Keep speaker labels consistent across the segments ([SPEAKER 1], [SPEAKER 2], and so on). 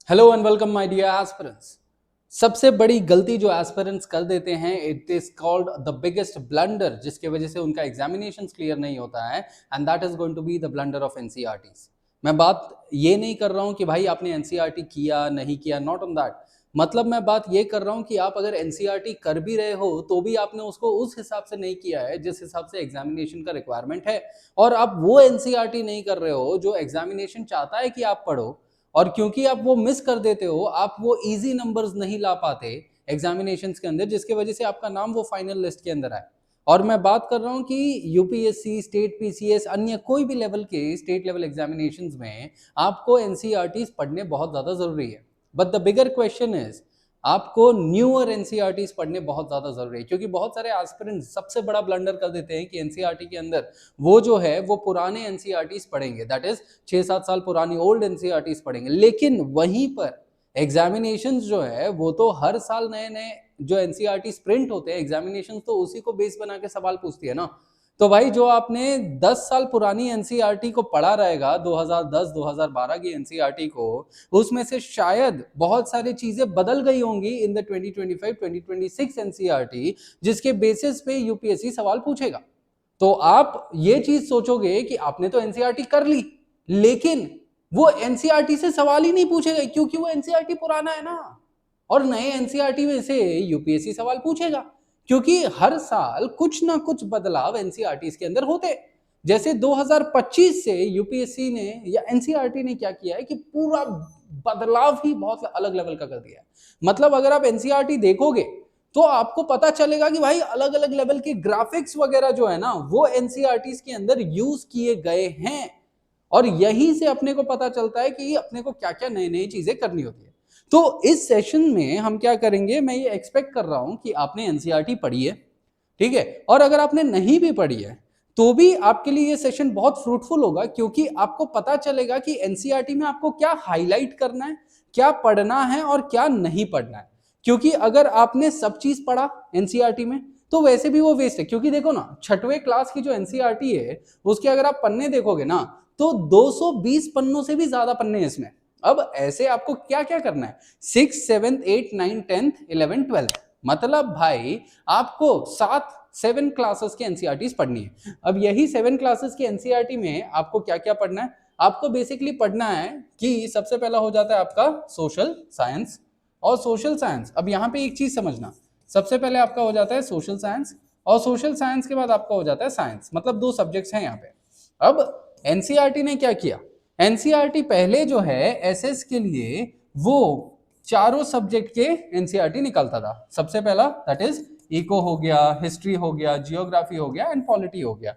[SPEAKER 1] Hello and welcome my dear aspirants. सबसे बड़ी गलती जो एस्पिरेंट्स कर देते हैं it is called the biggest blunder, जिसके वजह से उनका एग्जामिनेशंस क्लियर नहीं होता है, and that is going to be the blunder of NCERTs. मैं बात ये नहीं कर रहा हूं कि भाई आपने एनसीईआरटी किया नहीं किया, नॉट ऑन दैट। मतलब मैं बात ये कर रहा हूं कि आप अगर एनसीईआरटी कर भी रहे हो तो भी आपने उसको उस हिसाब से नहीं किया है जिस हिसाब से एग्जामिनेशन का रिक्वायरमेंट है, और आप वो एनसीईआरटी नहीं कर रहे हो जो एग्जामिनेशन चाहता है कि आप पढ़ो। और क्योंकि आप वो मिस कर देते हो, आप वो इजी नंबर्स नहीं ला पाते एग्जामिनेशंस के अंदर, जिसके वजह से आपका नाम वो फाइनल लिस्ट के अंदर आए। और मैं बात कर रहा हूं कि यूपीएससी, स्टेट पीसीएस, अन्य कोई भी लेवल के स्टेट लेवल एग्जामिनेशंस में आपको एनसीईआरटीज पढ़ने बहुत ज्यादा जरूरी है। But the bigger question is आपको न्यूअर एनसीईआरटीज पढ़ने बहुत ज्यादा जरूरी है, क्योंकि बहुत सारे एस्पिरेंट्स सबसे बड़ा ब्लंडर कर देते हैं कि एनसीईआरटी के अंदर वो जो है वो पुराने एनसीईआरटीज पढ़ेंगे, दैट इज 6-7 साल पुरानी ओल्ड एनसीईआरटीज पढ़ेंगे। लेकिन वहीं पर एग्जामिनेशंस जो है वो तो हर साल नए नए जो एनसीईआरटी प्रिंट होते हैं, एग्जामिनेशंस तो उसी को बेस बना के सवाल पूछती है ना। तो भाई जो आपने 10 साल पुरानी एनसीईआरटी को पढ़ा रहेगा, 2010-2012 की एनसीईआरटी को, उसमें से शायद बहुत सारी चीजें बदल गई होंगी इन द 2025-2026 एनसीईआरटी, जिसके बेसिस पे यूपीएससी सवाल पूछेगा। तो आप ये चीज सोचोगे कि आपने तो एनसीईआरटी कर ली, लेकिन वो एनसीईआरटी से सवाल ही नहीं पूछेगा क्योंकि वो एनसीईआरटी पुराना है ना। और नए एनसीईआरटी में से यूपीएससी सवाल पूछेगा, क्योंकि हर साल कुछ ना कुछ बदलाव एनसीईआरटी के अंदर होते। जैसे 2025 से यूपीएससी ने या एनसीईआरटी ने क्या किया है कि पूरा बदलाव ही बहुत अलग लेवल का कर दिया है। मतलब अगर आप एनसीईआरटी देखोगे तो आपको पता चलेगा कि भाई अलग अलग लेवल के ग्राफिक्स वगैरह जो है ना वो एनसीईआरटी के अंदर यूज किए गए हैं। और यहीं से अपने को पता चलता है कि अपने को क्या क्या नई नई चीजें करनी होती है। तो इस सेशन में हम क्या करेंगे, मैं ये एक्सपेक्ट कर रहा हूं कि आपने एनसीईआरटी पढ़ी है, ठीक है। और अगर आपने नहीं भी पढ़ी है तो भी आपके लिए ये सेशन बहुत फ्रूटफुल होगा, क्योंकि आपको पता चलेगा कि एनसीईआरटी में आपको क्या हाईलाइट करना है, क्या पढ़ना है और क्या नहीं पढ़ना है। क्योंकि अगर आपने सब चीज पढ़ा एनसीईआरटी में तो वैसे भी वो वेस्ट है। क्योंकि देखो ना, छठवें क्लास की जो एनसीईआरटी है उसके अगर आप पन्ने देखोगे ना तो 220 पन्नों से भी ज्यादा पन्ने हैं इसमें। अब ऐसे आपको क्या क्या करना है, 6, 7, 8, 9, 10, 11, 12, मतलब भाई आपको 7 क्लासेस की एनसीईआरटी पढ़नी है। अब यही 7 क्लासेस की एनसीईआरटी में आपको क्या क्या पढ़ना है, आपको बेसिकली पढ़ना है कि सबसे पहला हो जाता है आपका सोशल साइंस। और सोशल साइंस, अब यहाँ पे एक चीज समझना, सबसे पहले आपका हो जाता है सोशल साइंस, और सोशल साइंस के बाद आपका हो जाता है साइंस, मतलब 2 सब्जेक्ट्स हैं यहाँ पे। अब एनसीईआरटी ने क्या किया, एनसीईआरटी पहले जो है एसएस के लिए वो चारों सब्जेक्ट के एनसीईआरटी निकालता था। सबसे पहला दैट इज इको हो गया, हिस्ट्री हो गया, जियोग्राफी हो गया एंड पॉलिटी हो गया।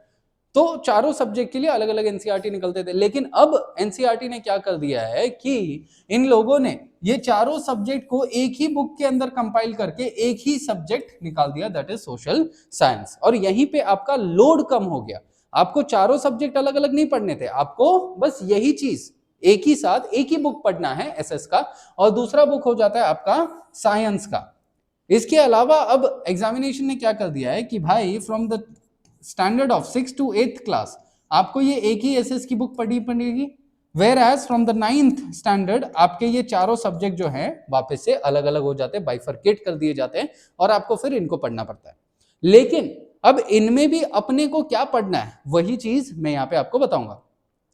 [SPEAKER 1] तो चारों सब्जेक्ट के लिए अलग अलग एनसीईआरटी निकलते थे। लेकिन अब एनसीईआरटी ने क्या कर दिया है कि इन लोगों ने ये चारों सब्जेक्ट को एक ही बुक के अंदर कंपाइल करके एक ही सब्जेक्ट निकाल दिया, दैट इज सोशल साइंस। और यहीं पे आपका लोड कम हो गया, आपको चारों सब्जेक्ट अलग अलग नहीं पढ़ने थे, आपको बस यही चीज एक ही साथ एक ही बुक पढ़ना है एसएस का, और दूसरा बुक हो जाता है आपका साइंस का। इसके अलावा अब एग्जामिनेशन ने क्या कर दिया है कि भाई from the standard of 6 to 8th class आपको ये एक ही एसएस की बुक पढ़नी पड़ेगी, whereas from the 9th standard आपके ये चारों सब्जेक्ट जो हैं वापस से अलग अलग हो जाते हैं, बाइफरकेट कर दिए जाते हैं, और आपको फिर इनको पढ़ना पड़ता है। लेकिन अब इनमें भी अपने को क्या पढ़ना है वही चीज मैं यहाँ पे आपको बताऊंगा।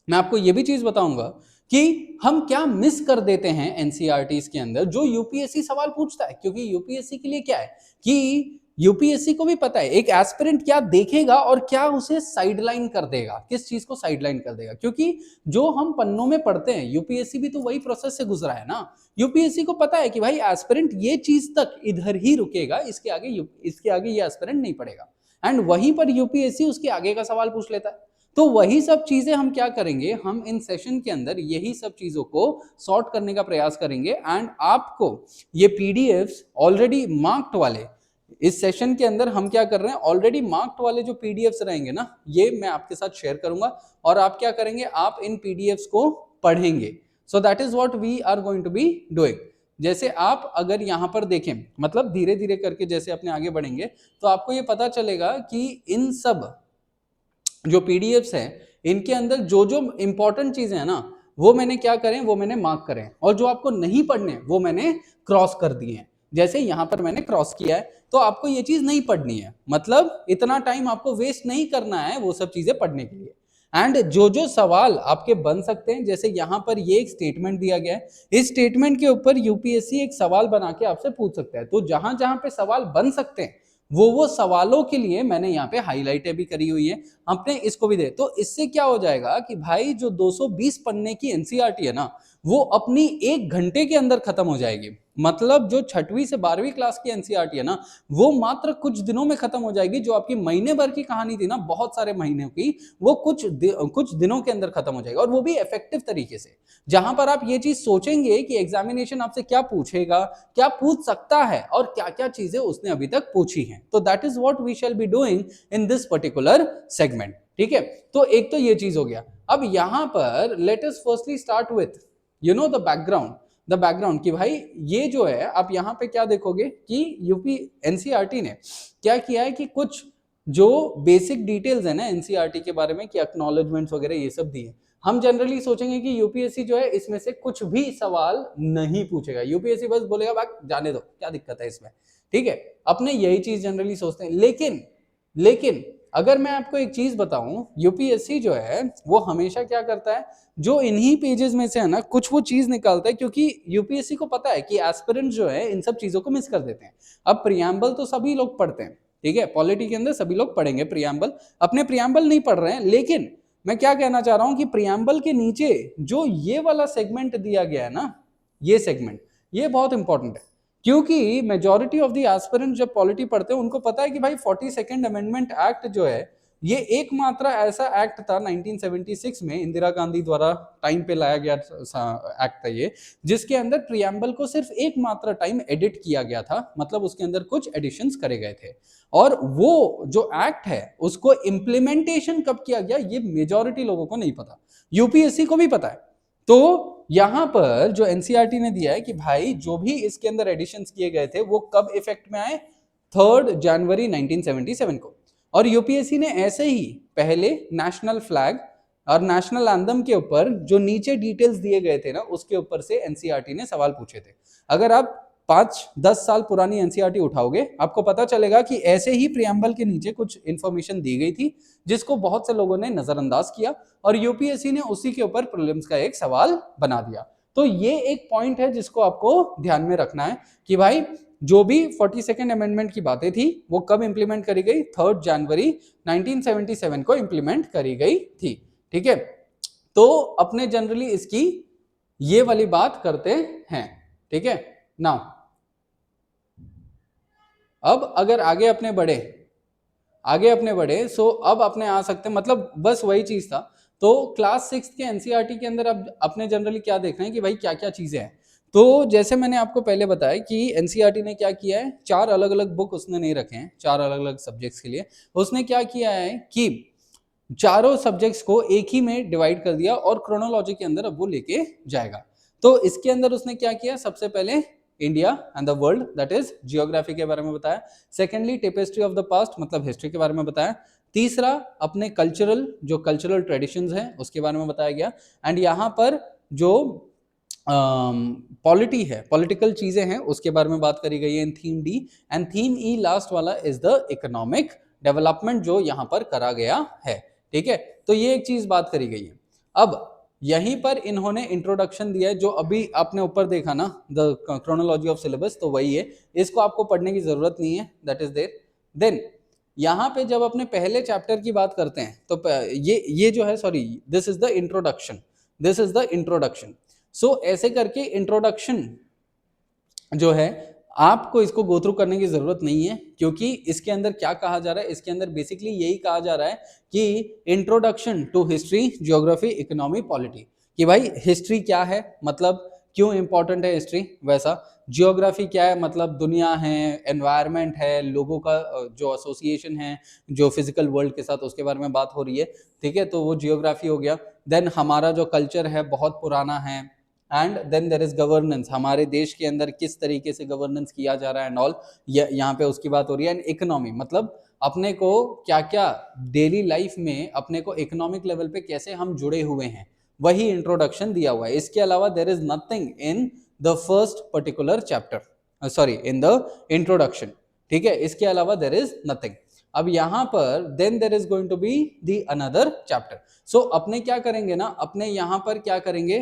[SPEAKER 1] मैं आपको ये भी चीज बताऊंगा कि हम क्या मिस कर देते हैं एनसीईआरटी के अंदर जो यूपीएससी सवाल पूछता है। क्योंकि यूपीएससी के लिए क्या है कि यूपीएससी को भी पता है एक एस्पिरेंट क्या देखेगा और क्या उसे साइडलाइन कर देगा, किस चीज को साइडलाइन कर देगा। क्योंकि जो हम पन्नों में पढ़ते हैं यूपीएससी भी तो वही प्रोसेस से गुजरा है ना। यूपीएससी को पता है कि भाई एस्पिरेंट ये चीज तक इधर ही रुकेगा, इसके आगे ये एस्पिरेंट नहीं पड़ेगा, एंड वहीं पर यूपीएससी उसके आगे का सवाल पूछ लेता है। तो वही सब चीजें हम क्या करेंगे, हम इन सेशन के अंदर यही सब चीजों को सॉर्ट करने का प्रयास करेंगे। एंड आपको ये पीडीएफ्स ऑलरेडी मार्क्ड वाले, इस सेशन के अंदर हम क्या कर रहे हैं, ऑलरेडी मार्क्ड वाले जो पीडीएफ्स रहेंगे ना ये मैं आपके साथ शेयर करूंगा, और आप क्या करेंगे, आप इन पीडीएफ्स को पढ़ेंगे। So that is what we are going to be doing. जैसे आप अगर यहां पर देखें, मतलब धीरे धीरे करके जैसे अपने आगे बढ़ेंगे तो आपको ये पता चलेगा कि इन सब जो पीडीएफ्स है इनके अंदर जो जो इंपॉर्टेंट चीजें हैं ना वो मैंने क्या करें, वो मैंने मार्क करें, और जो आपको नहीं पढ़ने वो मैंने क्रॉस कर दिए हैं। जैसे यहां पर मैंने क्रॉस किया है, तो आपको ये चीज नहीं पढ़नी है, मतलब इतना टाइम आपको वेस्ट नहीं करना है वो सब चीजें पढ़ने के लिए। एंड जो जो सवाल आपके बन सकते हैं, जैसे यहां पर ये एक स्टेटमेंट दिया गया है, इस स्टेटमेंट के ऊपर यूपीएससी एक सवाल बना के आपसे पूछ सकता है। तो जहां जहां पे सवाल बन सकते हैं वो सवालों के लिए मैंने यहाँ पे हाईलाइटें भी करी हुई है, अपने इसको भी दे। तो इससे क्या हो जाएगा कि भाई जो 220 पन्ने की एनसीईआरटी है ना, वो अपनी 1 घंटे के अंदर खत्म हो जाएगी। मतलब जो 6वीं से 12वीं क्लास की एनसीईआरटी है ना, वो मात्र कुछ दिनों में खत्म हो जाएगी। जो आपकी महीने भर की कहानी थी ना, बहुत सारे महीनों की, वो कुछ दिनों के अंदर खत्म हो जाएगा, और वो भी इफेक्टिव तरीके से। जहां पर आप ये चीज सोचेंगे कि एग्जामिनेशन आपसे क्या पूछेगा, क्या पूछ सकता है, और क्या क्या चीजें उसने अभी तक पूछी हैं। तो that is what we shall be doing in this particular segment. ठीक है, तो एक तो ये चीज हो गया। अब यहां पर let us firstly start with the background कि भाई ये जो है, आप यहां पे क्या देखोगे कि यूपी एनसीईआरटी ने क्या किया है कि कुछ जो बेसिक डिटेल्स है ना एनसीईआरटी के बारे में, कि एक्नॉलेजमेंट्स वगैरह ये सब दिए। हम जनरली सोचेंगे कि यूपीएससी जो है इसमें से कुछ भी सवाल नहीं पूछेगा, यूपीएससी बस बोलेगा भाई जाने दो, क्या दिक्कत है इसमें। ठीक है, अपने यही चीज जनरली सोचते हैं। लेकिन अगर मैं आपको एक चीज बताऊं, यूपीएससी जो है वो हमेशा क्या करता है, जो इन्हीं पेजेस में से है ना कुछ वो चीज निकालता है, क्योंकि यूपीएससी को पता है कि एस्पिरेंट जो है इन सब चीजों को मिस कर देते हैं। अब प्रियम्बल तो सभी लोग पढ़ते हैं, ठीक है, पॉलिटी के अंदर सभी लोग पढ़ेंगे प्रियम्बल, अपने प्रियम्बल नहीं पढ़ रहे हैं। लेकिन मैं क्या कहना चाह रहा हूं कि प्रियम्बल के नीचे जो ये वाला सेगमेंट दिया गया है ना, ये सेगमेंट, ये बहुत इंपॉर्टेंट है, क्योंकि मेजॉरिटी ऑफ द एस्पिरेंट जब पॉलिटी पढ़ते हैं उनको पता है कि भाई 42nd अमेंडमेंट एक्ट जो है, ये एकमात्र ऐसा एक्ट था 1976 में इंदिरा गांधी द्वारा टाइम पे लाया गया एक्ट था ये, जिसके अंदर प्रियम्बल को सिर्फ एकमात्र टाइम एडिट किया गया था, मतलब उसके अंदर कुछ एडिशंस करे गए थे। और वो जो एक्ट है उसको इंप्लीमेंटेशन कब किया गया, ये मेजॉरिटी लोगों को नहीं पता, यूपीएससी को भी पता है। तो यहां पर जो एनसीईआरटी ने दिया है कि भाई जो भी इसके अंदर एडिशंस किए गए थे वो कब इफेक्ट में आए, 3 जनवरी 1977 को। और यूपीएससी ने ऐसे ही पहले नेशनल फ्लैग और नेशनल एंथम के ऊपर जो नीचे डिटेल्स दिए गए थे ना, उसके ऊपर से एनसीईआरटी ने सवाल पूछे थे। अगर आप 5-10 साल पुरानी एनसीईआरटी उठाओगे, आपको पता चलेगा कि ऐसे ही प्रियम्बल के नीचे कुछ इंफॉर्मेशन दी गई थी, जिसको बहुत से लोगों ने नजरअंदाज किया, और यूपीएससी ने उसी के ऊपर प्रीलिम्स का एक सवाल बना दिया। तो ये एक पॉइंट है जिसको आपको ध्यान में रखना है कि भाई जो भी 42nd अमेंडमेंट की बातें थी वो कब इंप्लीमेंट करी गई, 3 जनवरी 1977 को इंप्लीमेंट करी गई थी। ठीक है, तो अपने जनरली इसकी ये वाली बात करते हैं। ठीक है, नाउ अब अगर आगे अपने बढ़े सो अब अपने आ सकते हैं, मतलब बस वही चीज था। तो क्लास 6 के एनसीईआरटी के अंदर अब अपने जनरली क्या देख रहे हैं कि भाई क्या क्या चीजें हैं। तो जैसे मैंने आपको पहले बताया कि एनसीईआरटी ने क्या किया है, 4 अलग अलग बुक उसने नहीं रखे हैं 4 अलग अलग सब्जेक्ट्स के लिए। उसने क्या किया है कि चारों सब्जेक्ट्स को एक ही में डिवाइड कर दिया और क्रोनोलॉजी के अंदर अब वो लेके जाएगा। तो इसके अंदर उसने क्या किया, सबसे पहले India and the world, that is geography के बारे में बताया। Secondly tapestry of the past, मतलब हिस्ट्री के बारे में बताया। तीसरा अपने कल्चरल ट्रेडिशंस हैं उसके बारे में बताया गया। एंड यहाँ पर जो पॉलिटी है, पॉलिटिकल चीजें हैं उसके बारे में बात करी गई है इन theme D. And theme E last वाला इज द इकोनॉमिक डेवलपमेंट जो यहाँ पर करा गया है। ठीक है, तो ये एक चीज बात करी गई है। अब यहीं पर इन्होंने इंट्रोडक्शन दिया है, जो अभी आपने ऊपर देखा ना द क्रोनोलॉजी ऑफ सिलेबस, तो वही है, इसको आपको पढ़ने की जरूरत नहीं है, दैट इज देयर। देन यहाँ पे जब अपने पहले चैप्टर की बात करते हैं तो ये जो है, sorry, this is the introduction. So ऐसे करके इंट्रोडक्शन जो है आपको इसको गो थ्रू करने की जरूरत नहीं है, क्योंकि इसके अंदर क्या कहा जा रहा है, इसके अंदर बेसिकली यही कहा जा रहा है कि introduction to history, geography, economy, polity, कि भाई हिस्ट्री क्या है, मतलब क्यों इंपॉर्टेंट है हिस्ट्री, वैसा जियोग्राफी क्या है, मतलब दुनिया है, एनवायरनमेंट है, लोगों का जो एसोसिएशन है जो फिजिकल वर्ल्ड के साथ, उसके बारे में बात हो रही है। ठीक है, तो वो जियोग्राफी हो गया। देन हमारा जो कल्चर है बहुत पुराना है। And then there is governance, हमारे देश के अंदर किस तरीके से गवर्नेंस किया जा रहा है एंड ऑल, यहाँ पे उसकी बात हो रही है। एंड इकोनॉमी, मतलब अपने को क्या क्या डेली लाइफ में अपने को इकोनॉमिक लेवल पे कैसे हम जुड़े हुए हैं, वही इंट्रोडक्शन दिया हुआ है, इसके अलावा there is nothing in the first particular chapter, sorry in the introduction, ठीक है, इसके अलावा देयर इज नथिंग। अब यहां पर then there is going to be the another chapter. So अपने क्या करेंगे ना, अपने यहां पर क्या करेंगे,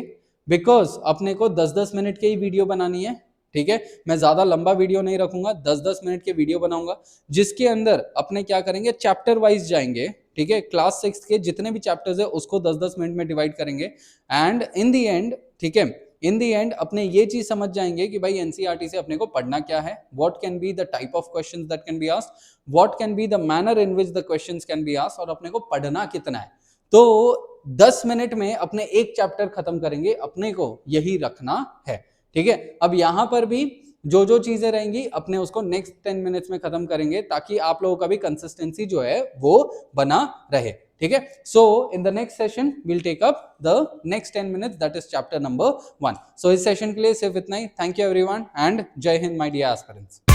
[SPEAKER 1] बिकॉज अपने को 10-10 मिनट की ही वीडियो बनानी है, ठीक है, मैं ज्यादा लंबा वीडियो नहीं रखूंगा, 10-10 मिनट के वीडियो बनाऊंगा, जिसके अंदर अपने क्या करेंगे, चैप्टर वाइज जाएंगे, ठीक है, क्लास 6 के जितने भी चैप्टर्स है उसको 10-10 मिनट में डिवाइड करेंगे, एंड इन दी एंड, ठीक है, इन दी एंड अपने ये चीज समझ जाएंगे कि भाई एनसीईआरटी से अपने को पढ़ना क्या है, what can be the type of questions that can be asked, what can be the manner in which the questions can be asked, और अपने को पढ़ना कितना है। तो 10 मिनट में अपने एक चैप्टर खत्म करेंगे, अपने को यही रखना है, ठीक है। अब यहां पर भी जो जो चीजें रहेंगी अपने उसको नेक्स्ट 10 मिनट्स में खत्म करेंगे, ताकि आप लोगों का भी कंसिस्टेंसी जो है वो बना रहे, ठीक है। So in the next session will take up the next 10 minutes, that is chapter number 1। So इस सेशन के लिए सिर्फ इतना ही। थैंक यू एवरीवन एंड जय हिंद माय डियर एस्पिरेंट्स।